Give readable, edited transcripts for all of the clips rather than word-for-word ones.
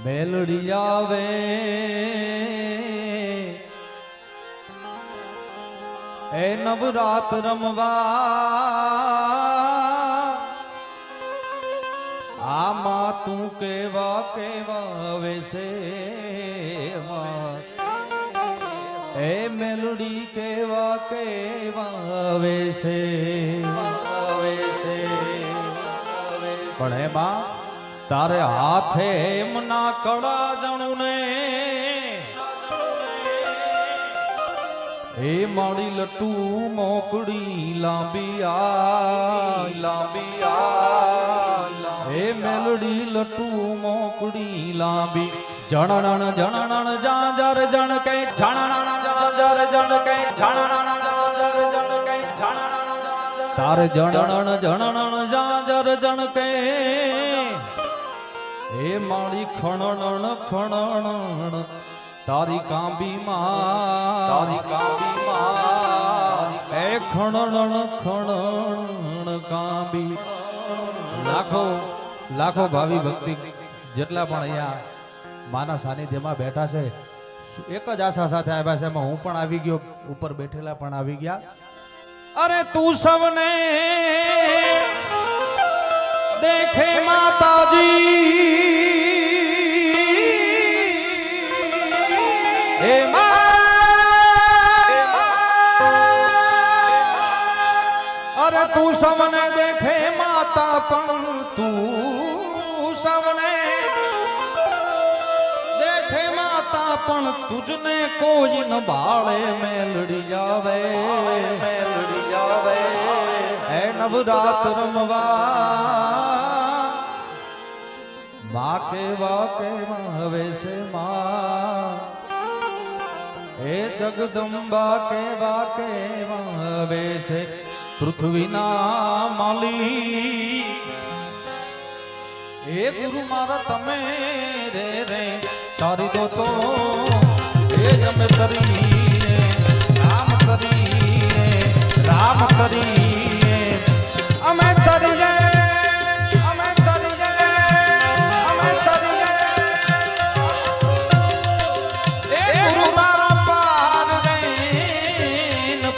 મેલડી આવે એ નવરાત રમવા આમાં તું કેવા કેવા વેશે એ મેલડી કેવા કેવા વેશે પણ એમાં તારે હાથે એમના કડા જણું ને એ માડી લટુ મોકડી લાંબી આ એ મેલડી લટુ મોકડી લાંબી જણણ જણણ જાજર જણ કઈ જણણ જાજર જણ કઈ જણણ જાજર જણ કઈ જણણ તારે જણણ જણણ જાજર જણ કઈ એ માડી ખણણ ખણણ તારી કાંબી માં એ ખણણ ખણણ કાંબી લાખો લાખો ભાવિ ભક્તિ જેટલા પણ અહીંયા માના સાનિધ્યમાં બેઠા છે એક જ આશા સાથે આવ્યા છે એમાં હું પણ આવી ગયો ઉપર બેઠેલા પણ આવી ગયા અરે તું સવને દેખે માતાજી હે અરે તું સવને દેખે માતા પણ તું સવને દેખે માતા પણ તુજને કોઈ ન બાળે મેલડી આવે હે નવરાત રમવા મા કેવા કેવા વેશે મા હે જગદંબા કેવા કેવા વેશે પૃથ્વીના માલી હે ગુરુ મારા તમે રે રે તારી દો તો હે જમે તરી રામ કરી અમે તરીએ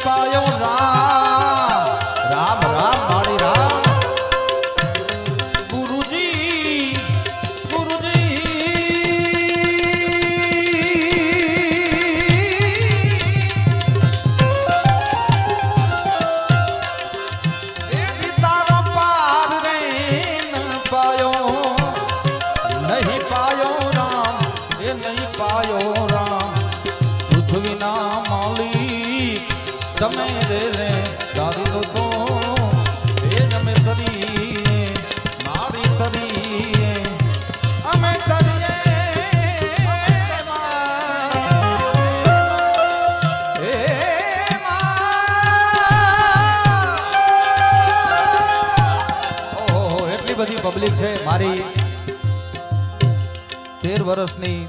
પાયો રામ રામ રામ માળી રામ ગુરુજી એ તારો પાર રે ન પાયો નહીં પાયો રામ એ નહીં પાયો રામ પૃથ્વીના માલિક તમે રે રે તારી દો તો એ જમે તરી મારી તરી અમે તરીએ એટલી બધી પબ્લિક છે મારી 13 વર્ષની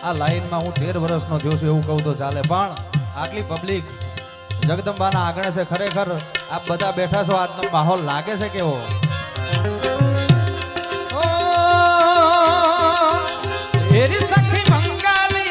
આ લાઈનમાં હું 13 વર્ષનો થયો છું એવું કહું તો ચાલે પણ આટલી પબ્લિક જગદંબાના આંગણે છે ખરેખર આપ બધા બેઠા છો આજનો માહોલ લાગે છે કેવો એરી સખી મંગાલી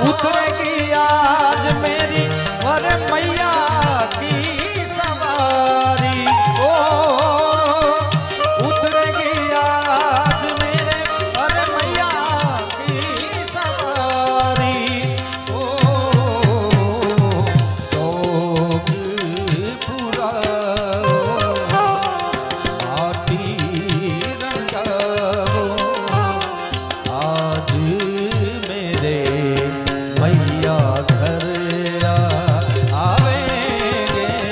उतरेगी आज मेरी वर मैया की सवारी ओ उतरेगी आज मेरे वर मैया की सवारी ओ चौक पूरा आटी रंगाओ आज मेरे मैया घर आवेंगे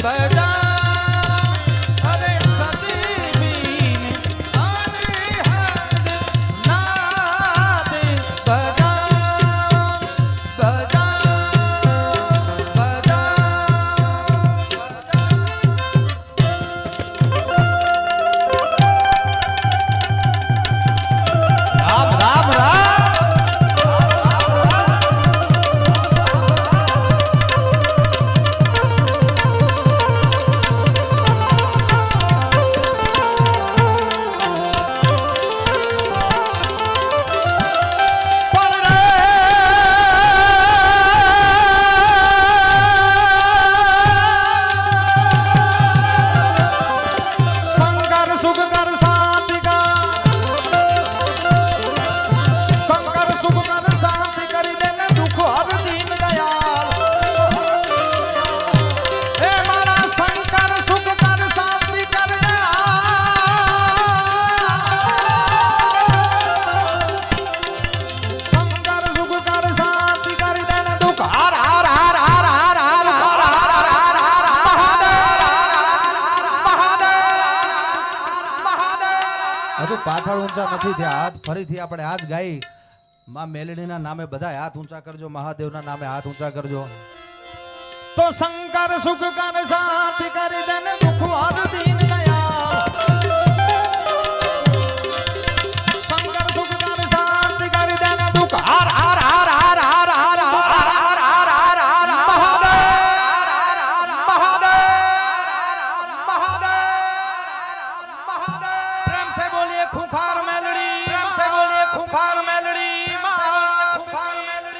બજા અરે સદી બીન આને હદ નાદ બજા બજા બજા રામ રામ રામ પાછળ ઊંચા નથી થયા હાથ ફરીથી આપણે આજ ગાઈ માં મેલડીના નામે બધા હાથ ઊંચા કરજો મહાદેવના નામે હાથ ઊંચા કરજો તો શંકર સુખ કર સાથ કરી દન દુખ વાર દીન દયા શંકર સુખ કર સાથ કરી દન દુખ હાર હાર હાર હાર હાર હાર હાર હાર હાર હાર હાર મહાદેવ મહાદેવ મહાદેવ મહાદેવ પ્રેમ से बोलिए खुखार मेलड़ी प्रेम से बोलिए खुखार मेलड़ी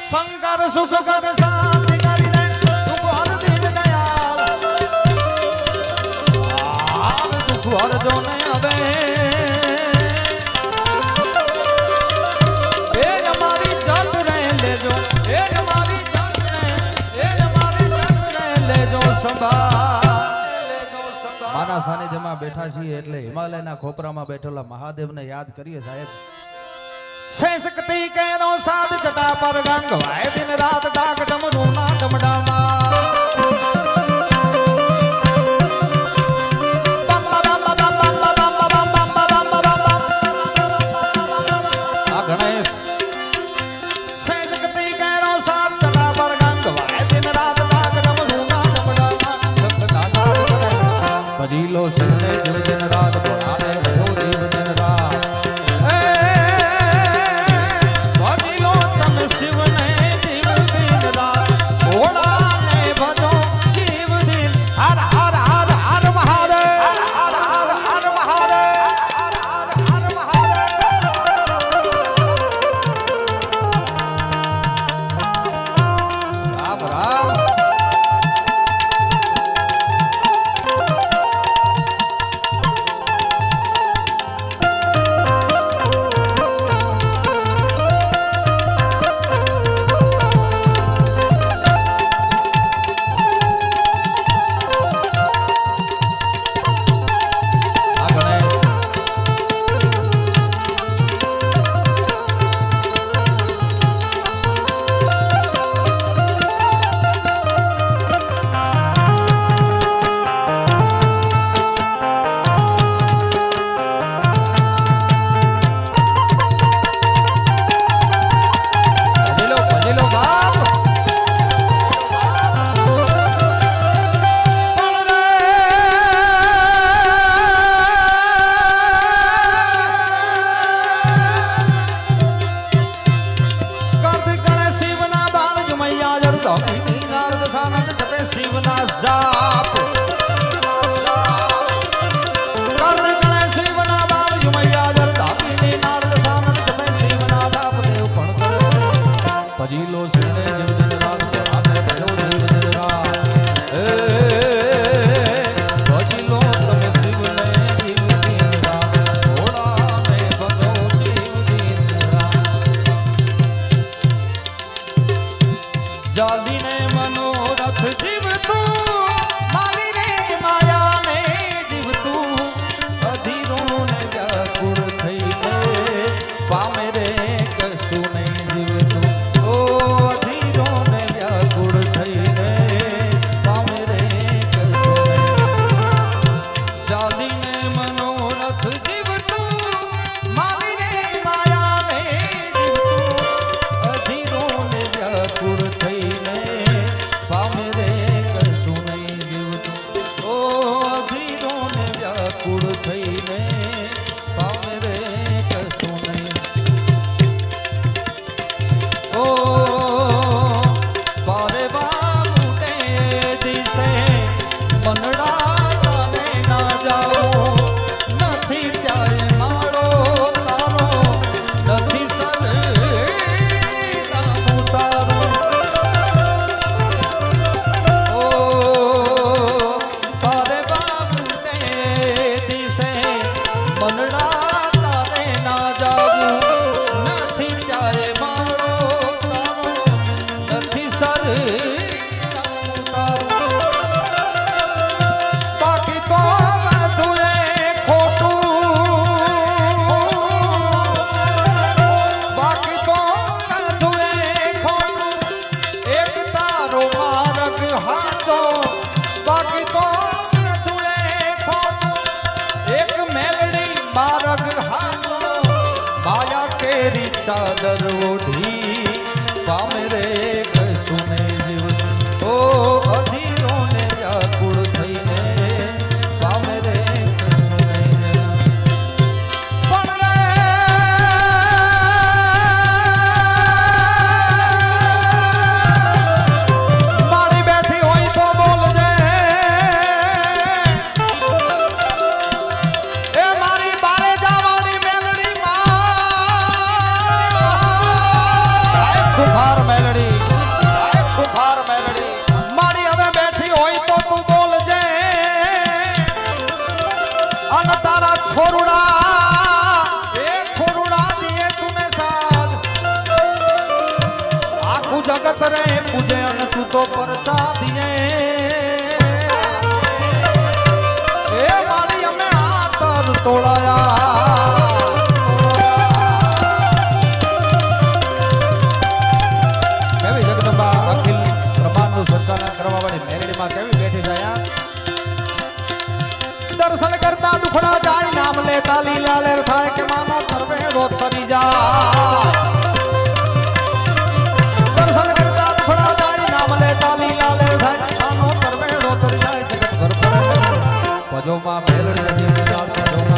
शंकर सुख कर साथ करी दे दुख हर दिन दयाल दुख हर जो ने अबे ए हमारी जट रहे ले जो ए हमारी जट रहे ले जो संभाल માના સાનિધ્યમાં બેઠા છીએ એટલે હિમાલયના ખોપરામાં બેઠેલા મહાદેવને યાદ કરીએ સાહેબ સે શક્તિ કેનો સાધ જટા પર ગંગ વાય દિન રાત ડાક ડમરૂ ના ડમડામાં આ ગણેશ સે શક્તિ કેનો સાધ જટા પર ગંગ વાય દિન રાત ડાક ડમરૂ ના ડમડામાં ભક્ત કા સાથ કરે ભજી લો શિવને જીવ દિન રાત બોલાવે ભજો જીવ દિન રાત ભજી લો તમ શિવને જીવ દિન રાત ભોળાને ભજો જીવ દિન હર હર હર હર મહાદેવ હર હર હર મહાદેવ હર હર હર મહાદેવ રામ રામ ચાદર ઓઢી પામે રે કશુને જીવ ઓ અધીરો ને વ્યાકુળ થઈને પામે રે કશુને પણ રે મારી બેઠી હોય તો બોલજે એ મારી બારે જાવાળી મેલડી ખુખાર મેલડી ખુખાર મેલડી મારી હવે બેઠી હોય તો તું બોલજે અને તારા છોરુડા એ છોરુડા દિયે તુને સાથ આખું જગત રે પૂજે અને તું તો પરચા દિયે એ મારી અમે આતર તોડાયા કેવી જગદંબા અખિલ બ્રહ્માંડનું સંચાલન કરવા વાળી મેલડીમાં કેવી બેઠી છે યાર દર્શન કરતા દુખડા જાય નામ લેતા લીલા લેર થાય કે માનો તરવેડો તરી જાય દર્શન કરતા દુખડા જાય નામ લેતા લીલા લેર થાય માનો તરવેડો તરી જાય જગત ભર પજોમાં મેલડી નથી પજોમાં